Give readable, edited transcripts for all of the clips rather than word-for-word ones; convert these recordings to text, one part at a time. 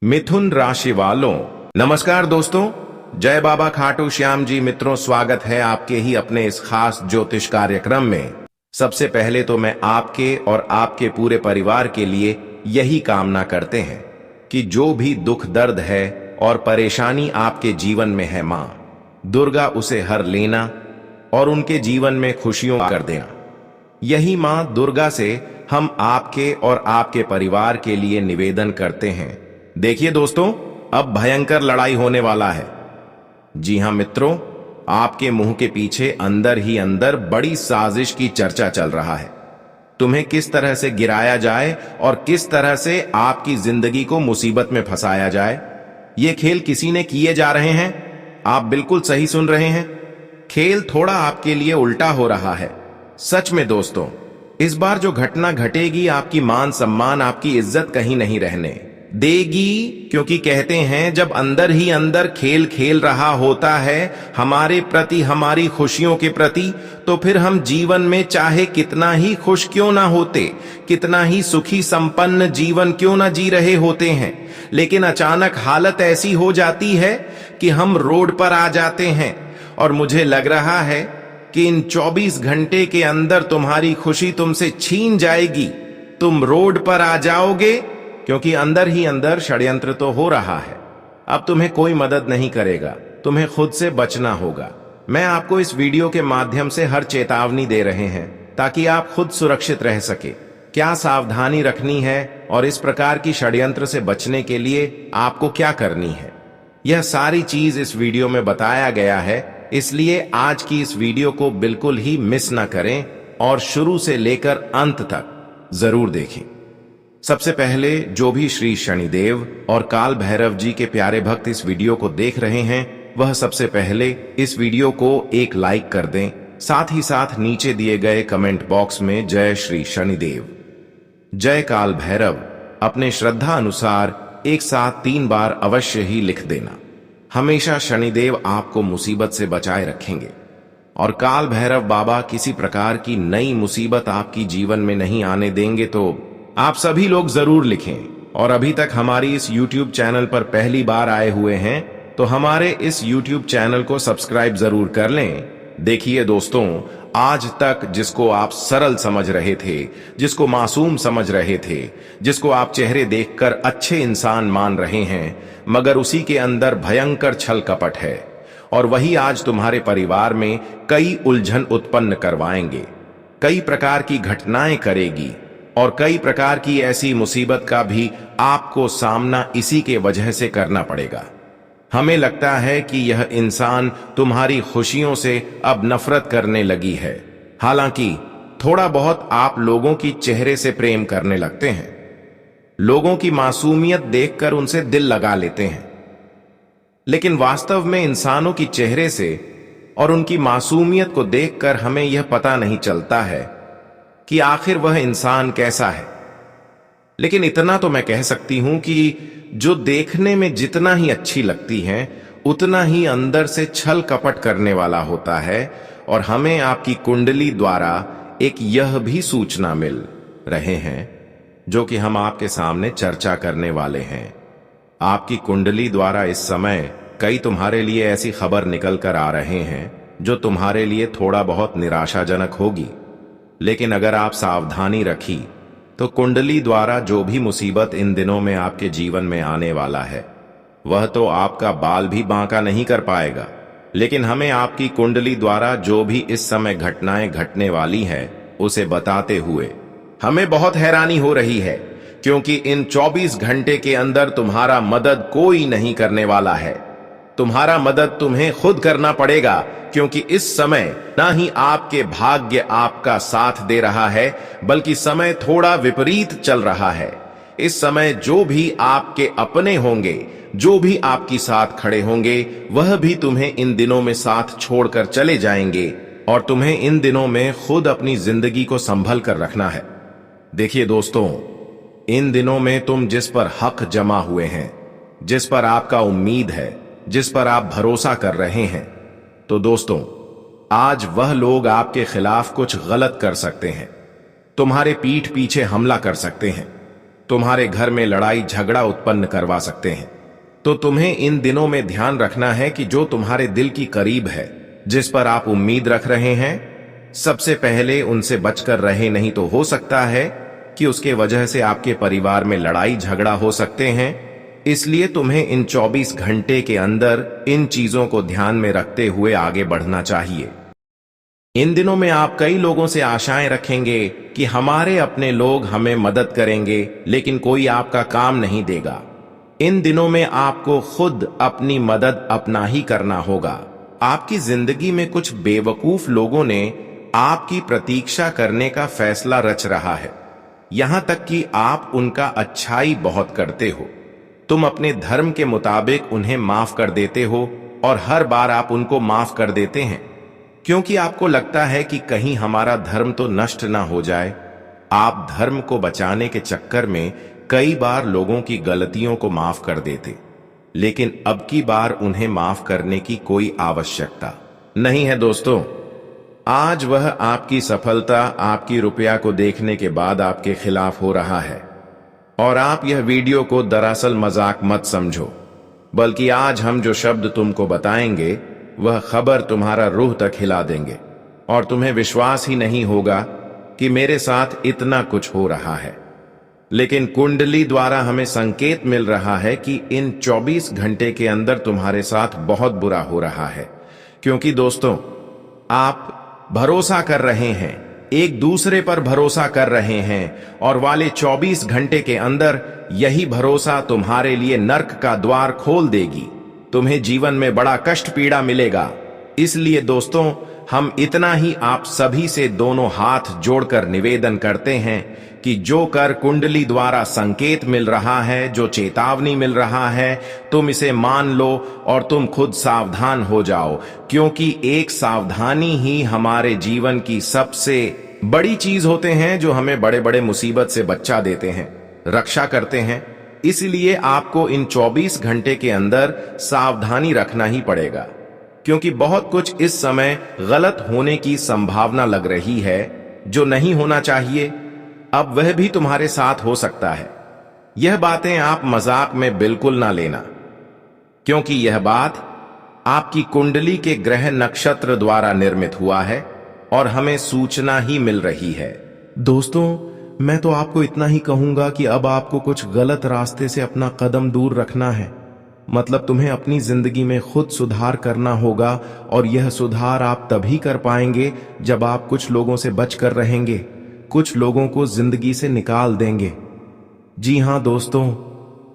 मिथुन राशि वालों, नमस्कार दोस्तों। जय बाबा खाटू श्याम जी। मित्रों, स्वागत है आपके ही अपने इस खास ज्योतिष कार्यक्रम में। सबसे पहले तो मैं आपके और आपके पूरे परिवार के लिए यही कामना करते हैं कि जो भी दुख दर्द है और परेशानी आपके जीवन में है, मां दुर्गा उसे हर लेना और उनके जीवन में खुशियों कर देना। यही मां दुर्गा से हम आपके और आपके परिवार के लिए निवेदन करते हैं। देखिए दोस्तों, अब भयंकर लड़ाई होने वाला है। जी हां मित्रों, आपके मुंह के पीछे अंदर ही अंदर बड़ी साजिश की चर्चा चल रहा है। तुम्हें किस तरह से गिराया जाए और किस तरह से आपकी जिंदगी को मुसीबत में फंसाया जाए, ये खेल किसी ने किए जा रहे हैं। आप बिल्कुल सही सुन रहे हैं, खेल थोड़ा आपके लिए उल्टा हो रहा है। सच में दोस्तों, इस बार जो घटना घटेगी, आपकी मान सम्मान, आपकी इज्जत कहीं नहीं रहने देगी। क्योंकि कहते हैं, जब अंदर ही अंदर खेल खेल रहा होता है हमारे प्रति, हमारी खुशियों के प्रति, तो फिर हम जीवन में चाहे कितना ही खुश क्यों ना होते, कितना ही सुखी संपन्न जीवन क्यों ना जी रहे होते हैं, लेकिन अचानक हालत ऐसी हो जाती है कि हम रोड पर आ जाते हैं। और मुझे लग रहा है कि इन 24 घंटे के अंदर तुम्हारी खुशी तुमसे छीन जाएगी। तुम रोड पर आ जाओगे, क्योंकि अंदर ही अंदर षड्यंत्र तो हो रहा है। अब तुम्हें कोई मदद नहीं करेगा, तुम्हें खुद से बचना होगा। मैं आपको इस वीडियो के माध्यम से हर चेतावनी दे रहे हैं ताकि आप खुद सुरक्षित रह सके। क्या सावधानी रखनी है और इस प्रकार की षड्यंत्र से बचने के लिए आपको क्या करनी है, यह सारी चीज इस वीडियो में बताया गया है। इसलिए आज की इस वीडियो को बिल्कुल ही मिस ना करें और शुरू से लेकर अंत तक जरूर देखें। सबसे पहले जो भी श्री शनिदेव और काल भैरव जी के प्यारे भक्त इस वीडियो को देख रहे हैं, वह सबसे पहले इस वीडियो को एक लाइक कर दें। साथ ही साथ नीचे दिए गए कमेंट बॉक्स में जय श्री शनिदेव, जय काल भैरव अपने श्रद्धा अनुसार एक साथ 3 बार अवश्य ही लिख देना। हमेशा शनिदेव आपको मुसीबत से बचाए रखेंगे और काल भैरव बाबा किसी प्रकार की नई मुसीबत आपकी जीवन में नहीं आने देंगे। तो आप सभी लोग जरूर लिखें। और अभी तक हमारी इस YouTube चैनल पर पहली बार आए हुए हैं तो हमारे इस YouTube चैनल को सब्सक्राइब जरूर कर लें। देखिए दोस्तों, आज तक जिसको आप सरल समझ रहे थे, जिसको मासूम समझ रहे थे, जिसको आप चेहरे देखकर अच्छे इंसान मान रहे हैं, मगर उसी के अंदर भयंकर छल कपट है, और वही आज तुम्हारे परिवार में कई उलझन उत्पन्न करवाएंगे, कई प्रकार की घटनाएं करेगी और कई प्रकार की ऐसी मुसीबत का भी आपको सामना इसी के वजह से करना पड़ेगा। हमें लगता है कि यह इंसान तुम्हारी खुशियों से अब नफरत करने लगी है। हालांकि थोड़ा बहुत आप लोगों की चेहरे से प्रेम करने लगते हैं, लोगों की मासूमियत देखकर उनसे दिल लगा लेते हैं, लेकिन वास्तव में इंसानों की चेहरे से और उनकी मासूमियत को देखकर हमें यह पता नहीं चलता है कि आखिर वह इंसान कैसा है। लेकिन इतना तो मैं कह सकती हूं कि जो देखने में जितना ही अच्छी लगती हैं, उतना ही अंदर से छल कपट करने वाला होता है। और हमें आपकी कुंडली द्वारा एक यह भी सूचना मिल रहे हैं, जो कि हम आपके सामने चर्चा करने वाले हैं। आपकी कुंडली द्वारा इस समय कई तुम्हारे लिए ऐसी खबर निकल कर आ रहे हैं जो तुम्हारे लिए थोड़ा बहुत निराशाजनक होगी। लेकिन अगर आप सावधानी रखी तो कुंडली द्वारा जो भी मुसीबत इन दिनों में आपके जीवन में आने वाला है, वह तो आपका बाल भी बांका नहीं कर पाएगा। लेकिन हमें आपकी कुंडली द्वारा जो भी इस समय घटनाएं घटने वाली है, उसे बताते हुए हमें बहुत हैरानी हो रही है, क्योंकि इन 24 घंटे के अंदर तुम्हारा मदद कोई नहीं करने वाला है। तुम्हारा मदद तुम्हें खुद करना पड़ेगा, क्योंकि इस समय ना ही आपके भाग्य आपका साथ दे रहा है, बल्कि समय थोड़ा विपरीत चल रहा है। इस समय जो भी आपके अपने होंगे, जो भी आपकी साथ खड़े होंगे, वह भी तुम्हें इन दिनों में साथ छोड़कर चले जाएंगे, और तुम्हें इन दिनों में खुद अपनी जिंदगी को संभल कर रखना है। देखिए दोस्तों, इन दिनों में तुम जिस पर हक जमा हुए हैं, जिस पर आपका उम्मीद है, जिस पर आप भरोसा कर रहे हैं, तो दोस्तों आज वह लोग आपके खिलाफ कुछ गलत कर सकते हैं, तुम्हारे पीठ पीछे हमला कर सकते हैं। तुम्हारे घर में लड़ाई झगड़ा उत्पन्न करवा सकते हैं। तो तुम्हें इन दिनों में ध्यान रखना है कि जो तुम्हारे दिल की करीब है, जिस पर आप उम्मीद रख रहे हैं, सबसे पहले उनसे बचकर रहे, नहीं तो हो सकता है कि उसके वजह से आपके परिवार में लड़ाई झगड़ा हो सकते हैं। इसलिए तुम्हें इन 24 घंटे के अंदर इन चीजों को ध्यान में रखते हुए आगे बढ़ना चाहिए। इन दिनों में आप कई लोगों से आशाएं रखेंगे कि हमारे अपने लोग हमें मदद करेंगे, लेकिन कोई आपका काम नहीं देगा। इन दिनों में आपको खुद अपनी मदद अपना ही करना होगा। आपकी जिंदगी में कुछ बेवकूफ लोगों ने आपकी प्रतीक्षा करने का फैसला रच रहा है, यहां तक कि आप उनका अच्छाई बहुत करते हो। तुम अपने धर्म के मुताबिक उन्हें माफ कर देते हो और हर बार आप उनको माफ कर देते हैं क्योंकि आपको लगता है कि कहीं हमारा धर्म तो नष्ट ना हो जाए। आप धर्म को बचाने के चक्कर में कई बार लोगों की गलतियों को माफ कर देते, लेकिन अब की बार उन्हें माफ करने की कोई आवश्यकता नहीं है। दोस्तों, आज वह आपकी सफलता आपकी रुपया को देखने के बाद आपके खिलाफ हो रहा है। और आप यह वीडियो को दरअसल मजाक मत समझो, बल्कि आज हम जो शब्द तुमको बताएंगे वह खबर तुम्हारा रूह तक हिला देंगे और तुम्हें विश्वास ही नहीं होगा कि मेरे साथ इतना कुछ हो रहा है। लेकिन कुंडली द्वारा हमें संकेत मिल रहा है कि इन 24 घंटे के अंदर तुम्हारे साथ बहुत बुरा हो रहा है, क्योंकि दोस्तों, आप भरोसा कर रहे हैं, एक दूसरे पर भरोसा कर रहे हैं, और वाले 24 घंटे के अंदर यही भरोसा तुम्हारे लिए नर्क का द्वार खोल देगी। तुम्हें जीवन में बड़ा कष्ट पीड़ा मिलेगा। इसलिए दोस्तों, हम इतना ही आप सभी से दोनों हाथ जोड़कर निवेदन करते हैं कि जो कर कुंडली द्वारा संकेत मिल रहा है, जो चेतावनी मिल रहा है, तुम इसे मान लो और तुम खुद सावधान हो जाओ, क्योंकि एक सावधानी ही हमारे जीवन की सबसे बड़ी चीज होते हैं, जो हमें बड़े बड़े मुसीबत से बचा देते हैं, रक्षा करते हैं। इसलिए आपको इन 24 घंटे के अंदर सावधानी रखना ही पड़ेगा, क्योंकि बहुत कुछ इस समय गलत होने की संभावना लग रही है। जो नहीं होना चाहिए अब वह भी तुम्हारे साथ हो सकता है। यह बातें आप मजाक में बिल्कुल ना लेना, क्योंकि यह बात आपकी कुंडली के ग्रह नक्षत्र द्वारा निर्मित हुआ है और हमें सूचना ही मिल रही है। दोस्तों, मैं तो आपको इतना ही कहूंगा कि अब आपको कुछ गलत रास्ते से अपना कदम दूर रखना है। मतलब तुम्हें अपनी जिंदगी में खुद सुधार करना होगा, और यह सुधार आप तभी कर पाएंगे जब आप कुछ लोगों से बच कर रहेंगे, कुछ लोगों को जिंदगी से निकाल देंगे। जी हां दोस्तों,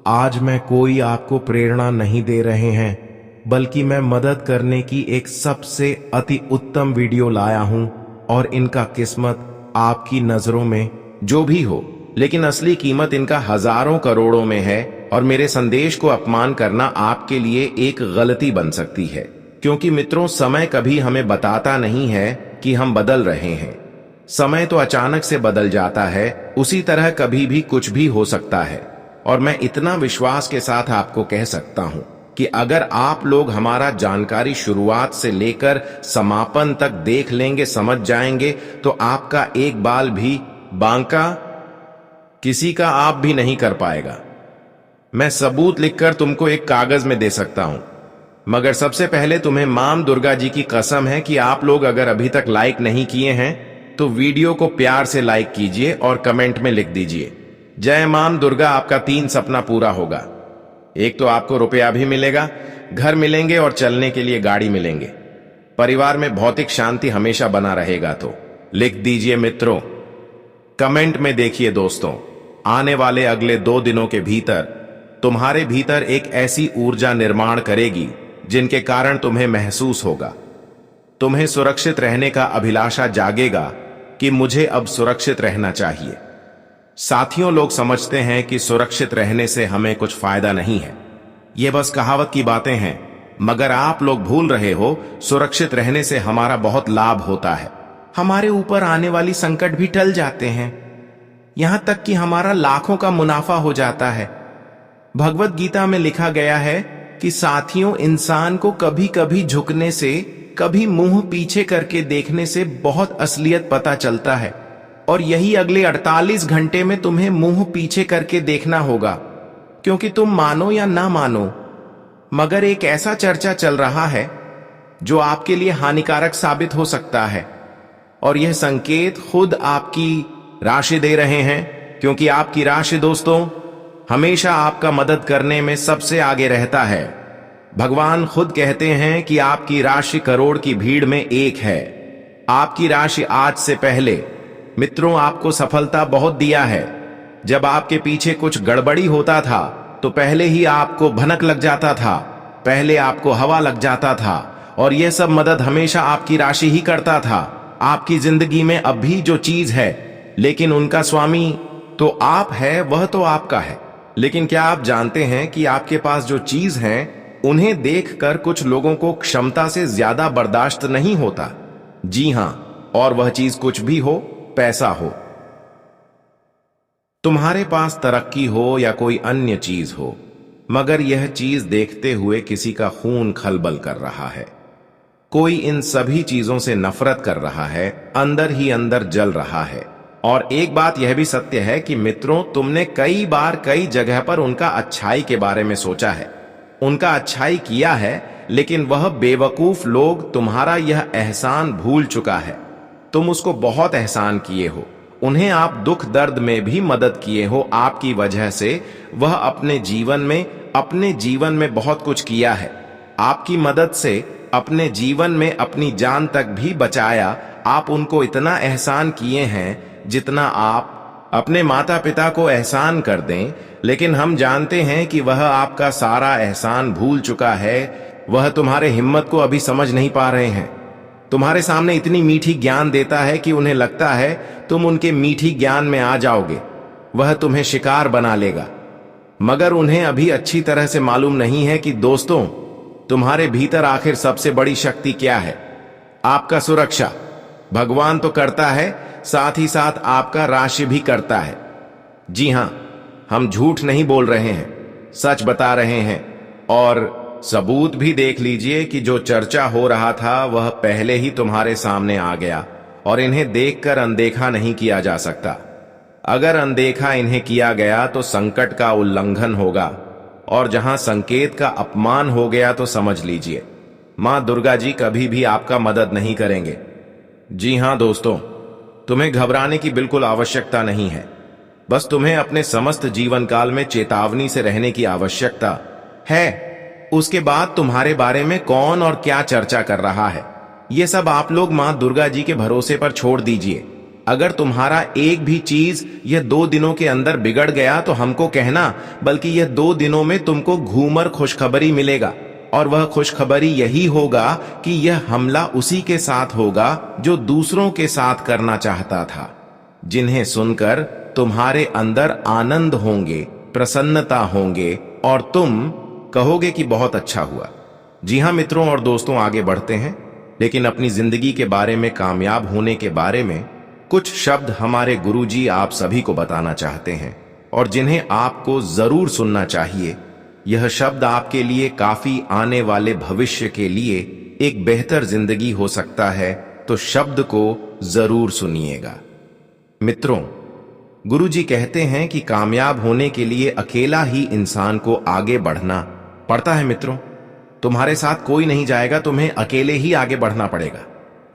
आज मैं कोई आपको प्रेरणा नहीं दे रहे हैं, बल्कि मैं मदद करने की एक सबसे अति उत्तम वीडियो लाया हूं, और इनका किस्मत आपकी नजरों में जो भी हो, लेकिन असली कीमत इनका हजारों करोड़ों में है। और मेरे संदेश को अपमान करना आपके लिए एक गलती बन सकती है, क्योंकि मित्रों, समय कभी हमें बताता नहीं है कि हम बदल रहे हैं। समय तो अचानक से बदल जाता है, उसी तरह कभी भी कुछ भी हो सकता है। और मैं इतना विश्वास के साथ आपको कह सकता हूं कि अगर आप लोग हमारा जानकारी शुरुआत से लेकर समापन तक देख लेंगे, समझ जाएंगे, तो आपका एक बाल भी बांका किसी का आप भी नहीं कर पाएगा। मैं सबूत लिखकर तुमको एक कागज में दे सकता हूं, मगर सबसे पहले तुम्हें मां दुर्गा जी की कसम है कि आप लोग अगर अभी तक लाइक नहीं किए हैं तो वीडियो को प्यार से लाइक कीजिए और कमेंट में लिख दीजिए, जय मां दुर्गा। आपका 3 सपना पूरा होगा। एक तो आपको रुपया भी मिलेगा, घर मिलेंगे और चलने के लिए गाड़ी मिलेंगे। परिवार में भौतिक शांति हमेशा बना रहेगा। तो लिख दीजिए मित्रों, कमेंट में देखिए। दोस्तों, आने वाले अगले 2 दिनों के भीतर तुम्हारे भीतर एक ऐसी ऊर्जा निर्माण करेगी जिनके कारण तुम्हें महसूस होगा, तुम्हें सुरक्षित रहने का अभिलाषा जागेगा कि मुझे अब सुरक्षित रहना चाहिए। साथियों, लोग समझते हैं कि सुरक्षित रहने से हमें कुछ फायदा नहीं है, ये बस कहावत की बातें हैं, मगर आप लोग भूल रहे हो, सुरक्षित रहने से हमारा बहुत लाभ होता है। हमारे ऊपर आने वाली संकट भी टल जाते हैं, यहां तक कि हमारा लाखों का मुनाफा हो जाता है। भगवत गीता में लिखा गया है कि साथियों, इंसान को कभी कभी झुकने से, कभी मुंह पीछे करके देखने से बहुत असलियत पता चलता है, और यही अगले 48 घंटे में तुम्हें मुंह पीछे करके देखना होगा, क्योंकि तुम मानो या ना मानो, मगर एक ऐसा चर्चा चल रहा है जो आपके लिए हानिकारक साबित हो सकता है। और यह संकेत खुद आपकी राशि दे रहे हैं, क्योंकि आपकी राशि दोस्तों हमेशा आपका मदद करने में सबसे आगे रहता है। भगवान खुद कहते हैं कि आपकी राशि करोड़ की भीड़ में एक है। आपकी राशि आज से पहले मित्रों आपको सफलता बहुत दिया है। जब आपके पीछे कुछ गड़बड़ी होता था तो पहले ही आपको भनक लग जाता था, पहले आपको हवा लग जाता था, और यह सब मदद हमेशा आपकी राशि ही करता था। आपकी जिंदगी में अब भी जो चीज है, लेकिन उनका स्वामी तो आप है, वह तो आपका है। लेकिन क्या आप जानते हैं कि आपके पास जो चीज है उन्हें देखकर कुछ लोगों को क्षमता से ज्यादा बर्दाश्त नहीं होता। जी हां, और वह चीज कुछ भी हो, पैसा हो। तुम्हारे पास तरक्की हो या कोई अन्य चीज हो, मगर यह चीज देखते हुए किसी का खून खलबल कर रहा है। कोई इन सभी चीजों से नफरत कर रहा है, अंदर ही अंदर जल रहा है। और एक बात यह भी सत्य है कि मित्रों, तुमने कई बार कई जगह पर उनका अच्छाई के बारे में सोचा है, उनका अच्छाई किया है, लेकिन वह बेवकूफ लोग तुम्हारा यह एहसान भूल चुका है। तुम उसको बहुत एहसान किए हो, उन्हें आप दुख दर्द में भी मदद किए हो। आपकी वजह से वह अपने जीवन में बहुत कुछ किया है। आपकी मदद से अपने जीवन में अपनी जान तक भी बचाया। आप उनको इतना एहसान किए हैं जितना आप अपने माता पिता को एहसान कर दें, लेकिन हम जानते हैं कि वह आपका सारा एहसान भूल चुका है। वह तुम्हारे हिम्मत को अभी समझ नहीं पा रहे हैं। तुम्हारे सामने इतनी मीठी ज्ञान देता है कि उन्हें लगता है तुम उनके मीठी ज्ञान में आ जाओगे, वह तुम्हें शिकार बना लेगा। मगर उन्हें अभी अच्छी तरह से मालूम नहीं है कि दोस्तों, तुम्हारे भीतर आखिर सबसे बड़ी शक्ति क्या है। आपका सुरक्षा भगवान तो करता है, साथ ही साथ आपका राशि भी करता है। जी हां, हम झूठ नहीं बोल रहे हैं, सच बता रहे हैं। और सबूत भी देख लीजिए कि जो चर्चा हो रहा था वह पहले ही तुम्हारे सामने आ गया, और इन्हें देखकर अनदेखा नहीं किया जा सकता। अगर अनदेखा इन्हें किया गया तो संकट का उल्लंघन होगा, और जहां संकेत का अपमान हो गया तो समझ लीजिए मां दुर्गा जी कभी भी आपका मदद नहीं करेंगे। जी हां दोस्तों, तुम्हें घबराने की बिल्कुल आवश्यकता नहीं है। बस तुम्हें अपने समस्त जीवन काल में चेतावनी से रहने की आवश्यकता है। उसके बाद तुम्हारे बारे में कौन और क्या चर्चा कर रहा है, यह सब आप लोग मां दुर्गा जी के भरोसे पर छोड़ दीजिए। अगर तुम्हारा एक भी चीज यह 2 दिनों के अंदर बिगड़ गया तो हमको कहना, बल्कि यह 2 दिनों में तुमको घूमर खुशखबरी मिलेगा। और वह खुशखबरी यही होगा कि यह हमला उसी के साथ होगा जो दूसरों के साथ करना चाहता था, जिन्हें सुनकर तुम्हारे अंदर आनंद होंगे, प्रसन्नता होंगे, और तुम कहोगे कि बहुत अच्छा हुआ। जी हां मित्रों और दोस्तों, आगे बढ़ते हैं, लेकिन अपनी जिंदगी के बारे में, कामयाब होने के बारे में कुछ शब्द हमारे गुरुजी आप सभी को बताना चाहते हैं, और जिन्हें आपको जरूर सुनना चाहिए। यह शब्द आपके लिए काफी आने वाले भविष्य के लिए एक बेहतर जिंदगी हो सकता है, तो शब्द को जरूर सुनिएगा। मित्रों, गुरुजी कहते हैं कि कामयाब होने के लिए अकेला ही इंसान को आगे बढ़ना पड़ता है। मित्रों, तुम्हारे साथ कोई नहीं जाएगा, तुम्हें अकेले ही आगे बढ़ना पड़ेगा।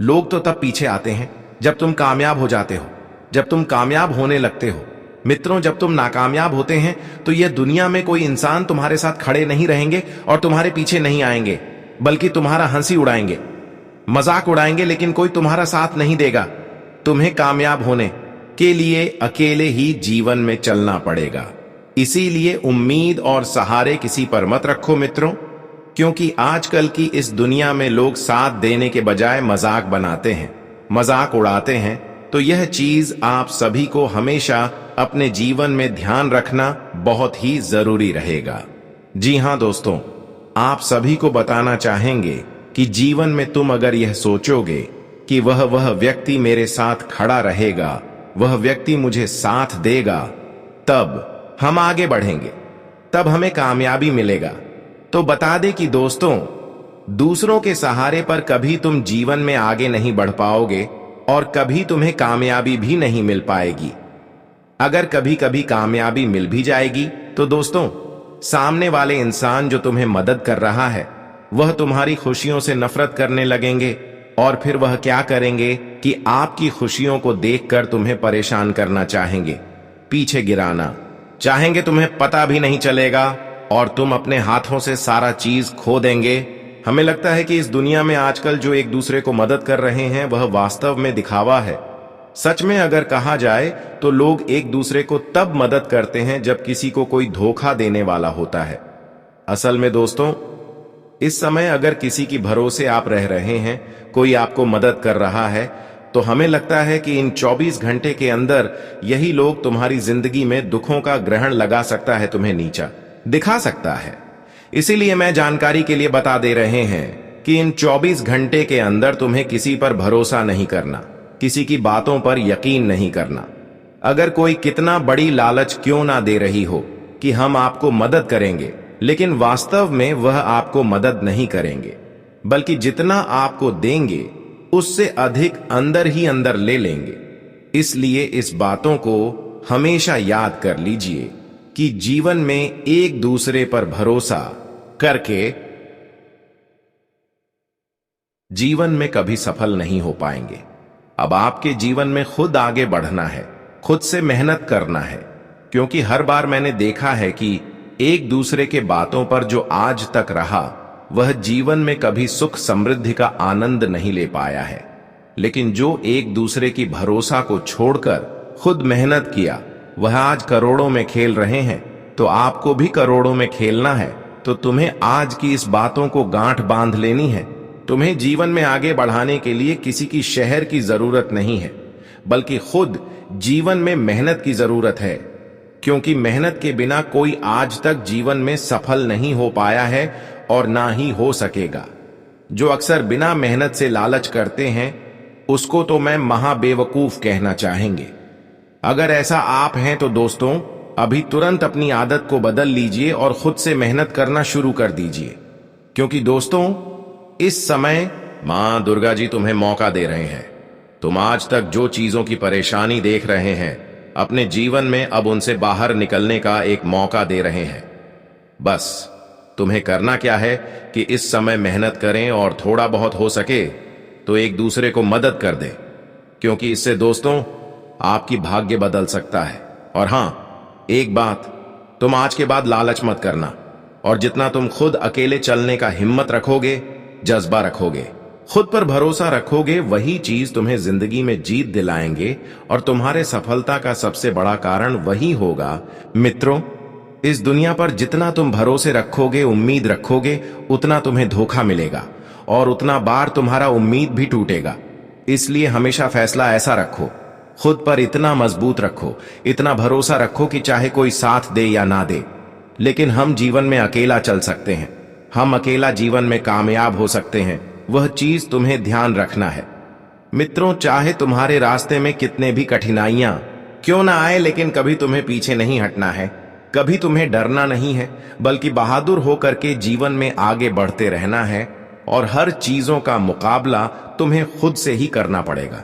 लोग तो तब पीछे आते हैं जब तुम कामयाब हो जाते हो, जब तुम कामयाब होने लगते हो। मित्रों, जब तुम नाकामयाब होते हैं तो यह दुनिया में कोई इंसान तुम्हारे साथ खड़े नहीं रहेंगे और तुम्हारे पीछे नहीं आएंगे, बल्कि तुम्हारा हंसी उड़ाएंगे, मजाक उड़ाएंगे, लेकिन कोई तुम्हारा साथ नहीं देगा। तुम्हें कामयाब होने के लिए अकेले ही जीवन में चलना पड़ेगा। इसीलिए उम्मीद और सहारे किसी पर मत रखो मित्रों, क्योंकि आजकल की इस दुनिया में लोग साथ देने के बजाय मजाक बनाते हैं, मजाक उड़ाते हैं। तो यह चीज आप सभी को हमेशा अपने जीवन में ध्यान रखना बहुत ही जरूरी रहेगा। जी हां दोस्तों, आप सभी को बताना चाहेंगे कि जीवन में तुम अगर यह सोचोगे कि वह व्यक्ति मेरे साथ खड़ा रहेगा, वह व्यक्ति मुझे साथ देगा, तब हम आगे बढ़ेंगे, तब हमें कामयाबी मिलेगा। तो बता दे कि दोस्तों, दूसरों के सहारे पर कभी तुम जीवन में आगे नहीं बढ़ पाओगे, और कभी तुम्हें कामयाबी भी नहीं मिल पाएगी। अगर कभी कभी कामयाबी मिल भी जाएगी तो दोस्तों, सामने वाले इंसान जो तुम्हें मदद कर रहा है वह तुम्हारी खुशियों से नफरत करने लगेंगे, और फिर वह क्या करेंगे कि आपकी खुशियों को देखकर तुम्हें परेशान करना चाहेंगे, पीछे गिराना चाहेंगे, तुम्हें पता भी नहीं चलेगा और तुम अपने हाथों से सारा चीज खो देंगे। हमें लगता है कि इस दुनिया में आजकल जो एक दूसरे को मदद कर रहे हैं वह वास्तव में दिखावा है। सच में अगर कहा जाए तो लोग एक दूसरे को तब मदद करते हैं जब किसी को कोई धोखा देने वाला होता है। असल में दोस्तों, इस समय अगर किसी की भरोसे आप रह रहे हैं, कोई आपको मदद कर रहा है, तो हमें लगता है कि इन 24 घंटे के अंदर यही लोग तुम्हारी जिंदगी में दुखों का ग्रहण लगा सकता है, तुम्हें नीचा दिखा सकता है। इसीलिए मैं जानकारी के लिए बता दे रहे हैं कि इन 24 घंटे के अंदर तुम्हें किसी पर भरोसा नहीं करना, किसी की बातों पर यकीन नहीं करना। अगर कोई कितना बड़ी लालच क्यों ना दे रही हो कि हम आपको मदद करेंगे, लेकिन वास्तव में वह आपको मदद नहीं करेंगे, बल्कि जितना आपको देंगे उससे अधिक अंदर ही अंदर ले लेंगे। इसलिए इस बातों को हमेशा याद कर लीजिए कि जीवन में एक दूसरे पर भरोसा करके जीवन में कभी सफल नहीं हो पाएंगे। अब आपके जीवन में खुद आगे बढ़ना है, खुद से मेहनत करना है, क्योंकि हर बार मैंने देखा है कि एक दूसरे के बातों पर जो आज तक रहा वह जीवन में कभी सुख समृद्धि का आनंद नहीं ले पाया है। लेकिन जो एक दूसरे की भरोसा को छोड़कर खुद मेहनत किया वह आज करोड़ों में खेल रहे हैं। तो आपको भी करोड़ों में खेलना है, तो तुम्हें आज की इस बातों को गांठ बांध लेनी है। तुम्हें जीवन में आगे बढ़ाने के लिए किसी की शहर की जरूरत नहीं है, बल्कि खुद जीवन में मेहनत की जरूरत है, क्योंकि मेहनत के बिना कोई आज तक जीवन में सफल नहीं हो पाया है और ना ही हो सकेगा। जो अक्सर बिना मेहनत से लालच करते हैं उसको तो मैं महाबेवकूफ कहना चाहेंगे। अगर ऐसा आप हैं तो दोस्तों, अभी तुरंत अपनी आदत को बदल लीजिए और खुद से मेहनत करना शुरू कर दीजिए, क्योंकि दोस्तों इस समय मां दुर्गा जी तुम्हें मौका दे रहे हैं। तुम आज तक जो चीजों की परेशानी देख रहे हैं अपने जीवन में, अब उनसे बाहर निकलने का एक मौका दे रहे हैं। बस तुम्हें करना क्या है कि इस समय मेहनत करें और थोड़ा बहुत हो सके तो एक दूसरे को मदद कर दे, क्योंकि इससे दोस्तों आपकी भाग्य बदल सकता है। और हां, एक बात, तुम आज के बाद लालच मत करना, और जितना तुम खुद अकेले चलने का हिम्मत रखोगे, जज्बा रखोगे, खुद पर भरोसा रखोगे, वही चीज तुम्हें जिंदगी में जीत दिलाएंगे और तुम्हारे सफलता का सबसे बड़ा कारण वही होगा। मित्रों, इस दुनिया पर जितना तुम भरोसे रखोगे, उम्मीद रखोगे, उतना तुम्हें धोखा मिलेगा और उतना बार तुम्हारा उम्मीद भी टूटेगा। इसलिए हमेशा फैसला ऐसा रखो, खुद पर इतना मजबूत रखो, इतना भरोसा रखो कि चाहे कोई साथ दे या ना दे, लेकिन हम जीवन में अकेला चल सकते हैं, हम अकेला जीवन में कामयाब हो सकते हैं। वह चीज तुम्हें ध्यान रखना है। मित्रों, चाहे तुम्हारे रास्ते में कितने भी कठिनाइयां क्यों ना आए, लेकिन कभी तुम्हें पीछे नहीं हटना है, कभी तुम्हें डरना नहीं है, बल्कि बहादुर होकर के जीवन में आगे बढ़ते रहना है, और हर चीजों का मुकाबला तुम्हें खुद से ही करना पड़ेगा।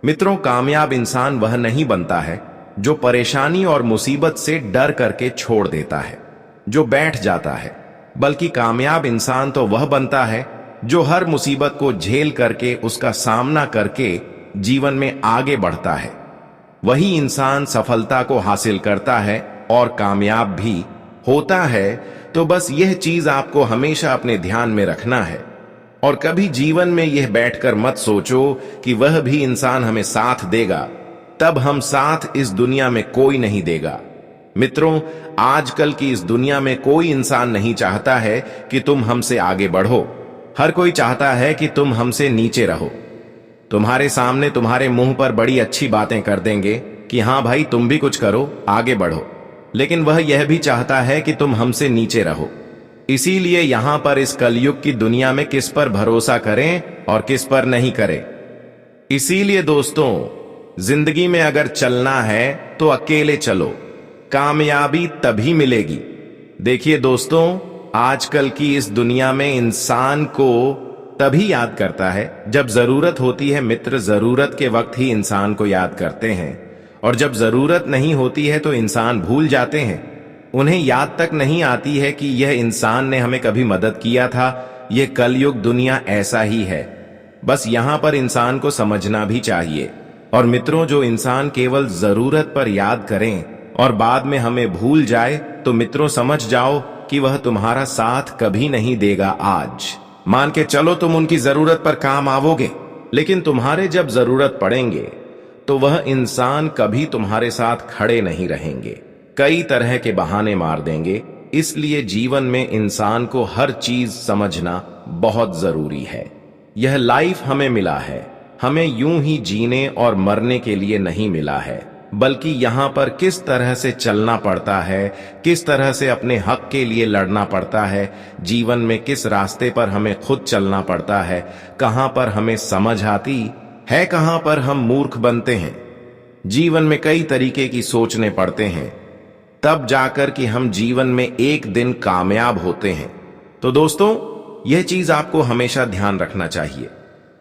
मित्रों, कामयाब इंसान वह नहीं बनता है जो परेशानी और मुसीबत से डर करके छोड़ देता है, जो बैठ जाता है, बल्कि कामयाब इंसान तो वह बनता है जो हर मुसीबत को झेल करके, उसका सामना करके जीवन में आगे बढ़ता है। वही इंसान सफलता को हासिल करता है और कामयाब भी होता है। तो बस यह चीज आपको हमेशा अपने ध्यान में रखना है, और कभी जीवन में यह बैठकर मत सोचो कि वह भी इंसान हमें साथ देगा, तब हम साथ इस दुनिया में कोई नहीं देगा। मित्रों, आजकल की इस दुनिया में कोई इंसान नहीं चाहता है कि तुम हमसे आगे बढ़ो, हर कोई चाहता है कि तुम हमसे नीचे रहो। तुम्हारे सामने तुम्हारे मुंह पर बड़ी अच्छी बातें कर देंगे कि हाँ भाई तुम भी कुछ करो, आगे बढ़ो, लेकिन वह यह भी चाहता है कि तुम हमसे नीचे रहो। इसीलिए यहां पर इस कलयुग की दुनिया में किस पर भरोसा करें और किस पर नहीं करें। इसीलिए दोस्तों, जिंदगी में अगर चलना है तो अकेले चलो, कामयाबी तभी मिलेगी। देखिए दोस्तों, आजकल की इस दुनिया में इंसान को तभी याद करता है जब जरूरत होती है। मित्र जरूरत के वक्त ही इंसान को याद करते हैं, और जब जरूरत नहीं होती है तो इंसान भूल जाते हैं। उन्हें याद तक नहीं आती है कि यह इंसान ने हमें कभी मदद किया था। यह कलयुग दुनिया ऐसा ही है। बस यहाँ पर इंसान को समझना भी चाहिए। और मित्रों, जो इंसान केवल जरूरत पर याद करें और बाद में हमें भूल जाए, तो मित्रों समझ जाओ कि वह तुम्हारा साथ कभी नहीं देगा। आज मान के चलो तुम उनकी जरूरत पर काम आओगे, लेकिन तुम्हारे जब जरूरत पड़ेंगे तो वह इंसान कभी तुम्हारे साथ खड़े नहीं रहेंगे। कई तरह के बहाने मार देंगे। इसलिए जीवन में इंसान को हर चीज समझना बहुत जरूरी है। यह लाइफ हमें मिला है, हमें यूं ही जीने और मरने के लिए नहीं मिला है, बल्कि यहाँ पर किस तरह से चलना पड़ता है, किस तरह से अपने हक के लिए लड़ना पड़ता है, जीवन में किस रास्ते पर हमें खुद चलना पड़ता है, कहाँ पर हमें समझ आती है, कहाँ पर हम मूर्ख बनते हैं। जीवन में कई तरीके की सोचने पड़ते हैं, तब जाकर कि हम जीवन में एक दिन कामयाब होते हैं। तो दोस्तों, यह चीज आपको हमेशा ध्यान रखना चाहिए।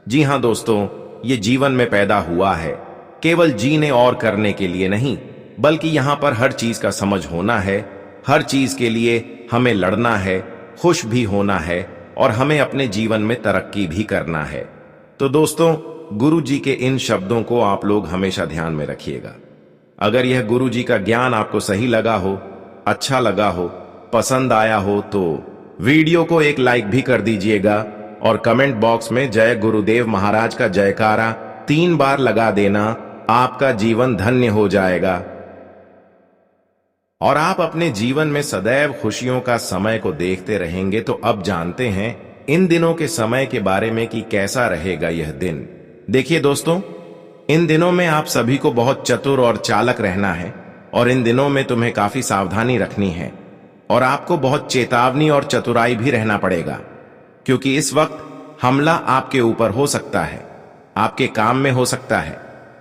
जी हाँ दोस्तों, ये जीवन में पैदा हुआ है केवल जीने और करने के लिए नहीं, बल्कि यहाँ पर हर चीज का समझ होना है। हर चीज के लिए हमें लड़ना है, खुश भी होना है, और हमें अपने जीवन में तरक्की भी करना है। तो दोस्तों, गुरु जी के इन शब्दों को आप लोग हमेशा ध्यान में रखिएगा। अगर यह गुरु जी का ज्ञान आपको सही लगा हो, अच्छा लगा हो, पसंद आया हो, तो वीडियो को एक लाइक भी कर दीजिएगा और कमेंट बॉक्स में जय गुरुदेव महाराज का जयकारा 3 बार लगा देना। आपका जीवन धन्य हो जाएगा और आप अपने जीवन में सदैव खुशियों का समय को देखते रहेंगे। तो अब जानते हैं इन दिनों के समय के बारे में कि कैसा रहेगा यह दिन। देखिए दोस्तों, इन दिनों में आप सभी को बहुत चतुर और चालक रहना है, और इन दिनों में तुम्हें काफी सावधानी रखनी है, और आपको बहुत चेतावनी और चतुराई भी रहना पड़ेगा, क्योंकि इस वक्त हमला आपके ऊपर हो सकता है, आपके काम में हो सकता है।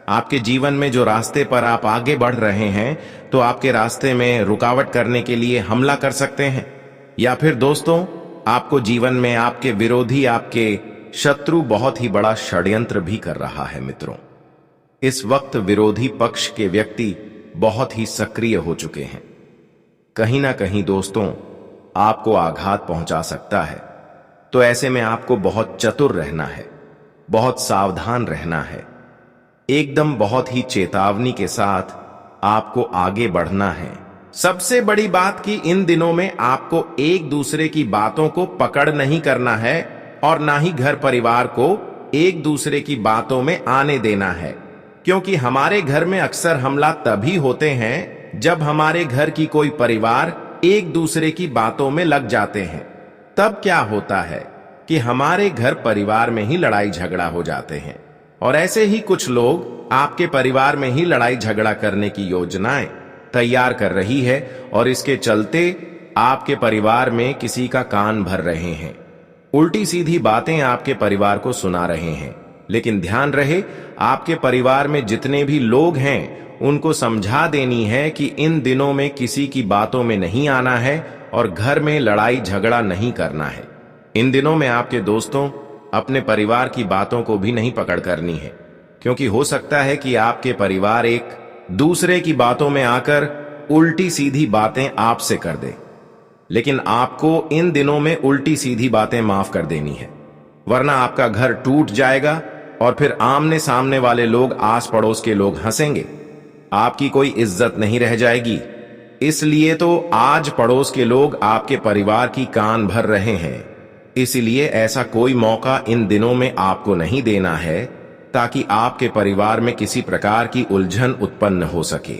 आपके जीवन में जो रास्ते पर आप आगे बढ़ रहे हैं, तो आपके रास्ते में रुकावट करने के लिए हमला कर सकते हैं, या फिर दोस्तों, आपको जीवन में आपके विरोधी, आपके शत्रु बहुत ही बड़ा षड्यंत्र भी कर रहा है। मित्रों, इस वक्त विरोधी पक्ष के व्यक्ति बहुत ही सक्रिय हो चुके हैं। कहीं ना कहीं दोस्तों, आपको आघात पहुंचा सकता है। तो ऐसे में आपको बहुत चतुर रहना है, बहुत सावधान रहना है, एकदम बहुत ही चेतावनी के साथ आपको आगे बढ़ना है। सबसे बड़ी बात कि इन दिनों में आपको एक दूसरे की बातों को पकड़ नहीं करना है, और ना ही घर परिवार को एक दूसरे की बातों में आने देना है, क्योंकि हमारे घर में अक्सर हमला तभी होते हैं जब हमारे घर की कोई परिवार एक दूसरे की बातों में लग जाते हैं। तब क्या होता है कि हमारे घर परिवार में ही लड़ाई झगड़ा हो जाते हैं, और ऐसे ही कुछ लोग आपके परिवार में ही लड़ाई झगड़ा करने की योजनाएं तैयार कर रही है, और इसके चलते आपके परिवार में किसी का कान भर रहे हैं, उल्टी सीधी बातें आपके परिवार को सुना रहे हैं। लेकिन ध्यान रहे, आपके परिवार में जितने भी लोग हैं उनको समझा देनी है कि इन दिनों में किसी की बातों में नहीं आना है और घर में लड़ाई झगड़ा नहीं करना है। इन दिनों में आपके दोस्तों, अपने परिवार की बातों को भी नहीं पकड़ करनी है, क्योंकि हो सकता है कि आपके परिवार एक दूसरे की बातों में आकर उल्टी सीधी बातें आपसे कर दे। लेकिन आपको इन दिनों में उल्टी सीधी बातें माफ कर देनी है, वरना आपका घर टूट जाएगा और फिर आमने सामने वाले लोग, आस पड़ोस के लोग हंसेंगे, आपकी कोई इज्जत नहीं रह जाएगी। इसलिए तो आज पड़ोस के लोग आपके परिवार की कान भर रहे हैं। इसलिए ऐसा कोई मौका इन दिनों में आपको नहीं देना है, ताकि आपके परिवार में किसी प्रकार की उलझन उत्पन्न हो सके।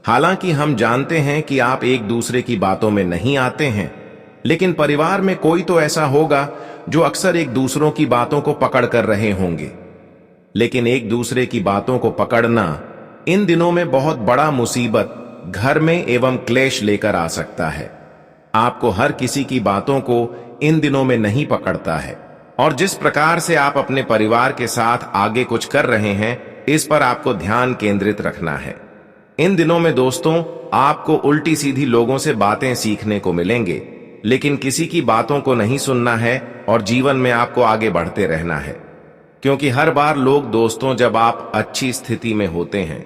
हालांकि हम जानते हैं कि आप एक दूसरे की बातों में नहीं आते हैं, लेकिन परिवार में कोई तो ऐसा होगा जो अक्सर एक दूसरों की बातों को पकड़ कर रहे होंगे। लेकिन एक दूसरे की बातों को पकड़ना इन दिनों में बहुत बड़ा मुसीबत घर में एवं क्लेश लेकर आ सकता है। आपको हर किसी की बातों को इन दिनों में नहीं पकड़ता है, और जिस प्रकार से आप अपने परिवार के साथ आगे कुछ कर रहे हैं, इस पर आपको ध्यान केंद्रित रखना है। इन दिनों में दोस्तों, आपको उल्टी सीधी लोगों से बातें सीखने को मिलेंगे, लेकिन किसी की बातों को नहीं सुनना है और जीवन में आपको आगे बढ़ते रहना है। क्योंकि हर बार लोग दोस्तों, जब आप अच्छी स्थिति में होते हैं,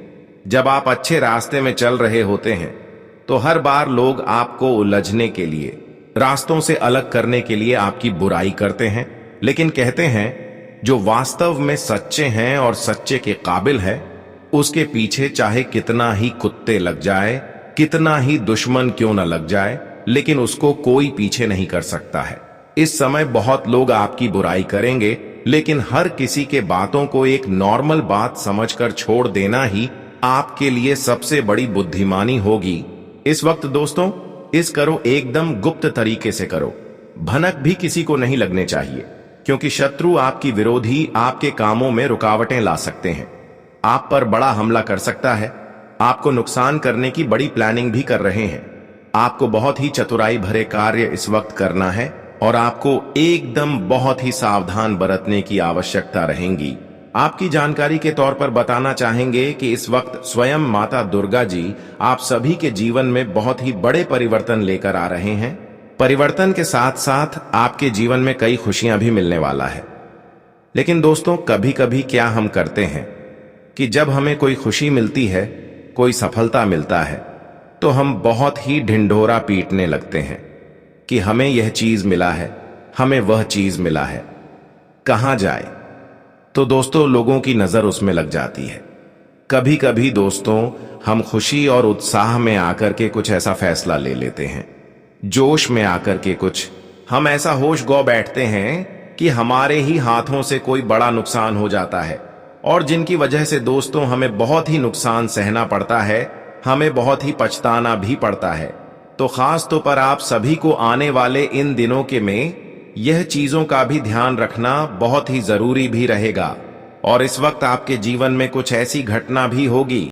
जब आप अच्छे रास्ते में चल रहे होते हैं, तो हर बार लोग आपको उलझने के लिए, रास्तों से अलग करने के लिए आपकी बुराई करते हैं। लेकिन कहते हैं जो वास्तव में सच्चे हैं और सच्चे के काबिल है, उसके पीछे चाहे कितना ही कुत्ते लग जाए, कितना ही दुश्मन क्यों न लग जाए, लेकिन उसको कोई पीछे नहीं कर सकता है। इस समय बहुत लोग आपकी बुराई करेंगे, लेकिन हर किसी के बातों को एक नॉर्मल बात समझकर छोड़ देना ही आपके लिए सबसे बड़ी बुद्धिमानी होगी। इस वक्त दोस्तों, इस करो एकदम गुप्त तरीके से करो, भनक भी किसी को नहीं लगने चाहिए, क्योंकि शत्रु, आपकी विरोधी, आपके कामों में रुकावटें ला सकते हैं, आप पर बड़ा हमला कर सकता है, आपको नुकसान करने की बड़ी प्लानिंग भी कर रहे हैं। आपको बहुत ही चतुराई भरे कार्य इस वक्त करना है और आपको एकदम बहुत ही सावधान बरतने की आवश्यकता रहेगी। आपकी जानकारी के तौर पर बताना चाहेंगे कि इस वक्त स्वयं माता दुर्गा जी आप सभी के जीवन में बहुत ही बड़े परिवर्तन लेकर आ रहे हैं। परिवर्तन के साथ साथ आपके जीवन में कई खुशियां भी मिलने वाला है। लेकिन दोस्तों, कभी कभी क्या हम करते हैं कि जब हमें कोई खुशी मिलती है, कोई सफलता मिलता है, तो हम बहुत ही ढिंढोरा पीटने लगते हैं कि हमें यह चीज मिला है, हमें वह चीज मिला है, कहां जाए। तो दोस्तों, लोगों की नजर उसमें लग जाती है। कभी कभी दोस्तों, हम खुशी और उत्साह में आकर के कुछ ऐसा फैसला ले लेते हैं, जोश में आकर के कुछ हम ऐसा होश गौ बैठते हैं कि हमारे ही हाथों से कोई बड़ा नुकसान हो जाता है, और जिनकी वजह से दोस्तों हमें बहुत ही नुकसान सहना पड़ता है, हमें बहुत ही पछताना भी पड़ता है। तो खास तौर पर आप सभी को आने वाले इन दिनों के में यह चीजों का भी ध्यान रखना बहुत ही जरूरी भी रहेगा। और इस वक्त आपके जीवन में कुछ ऐसी घटना भी होगी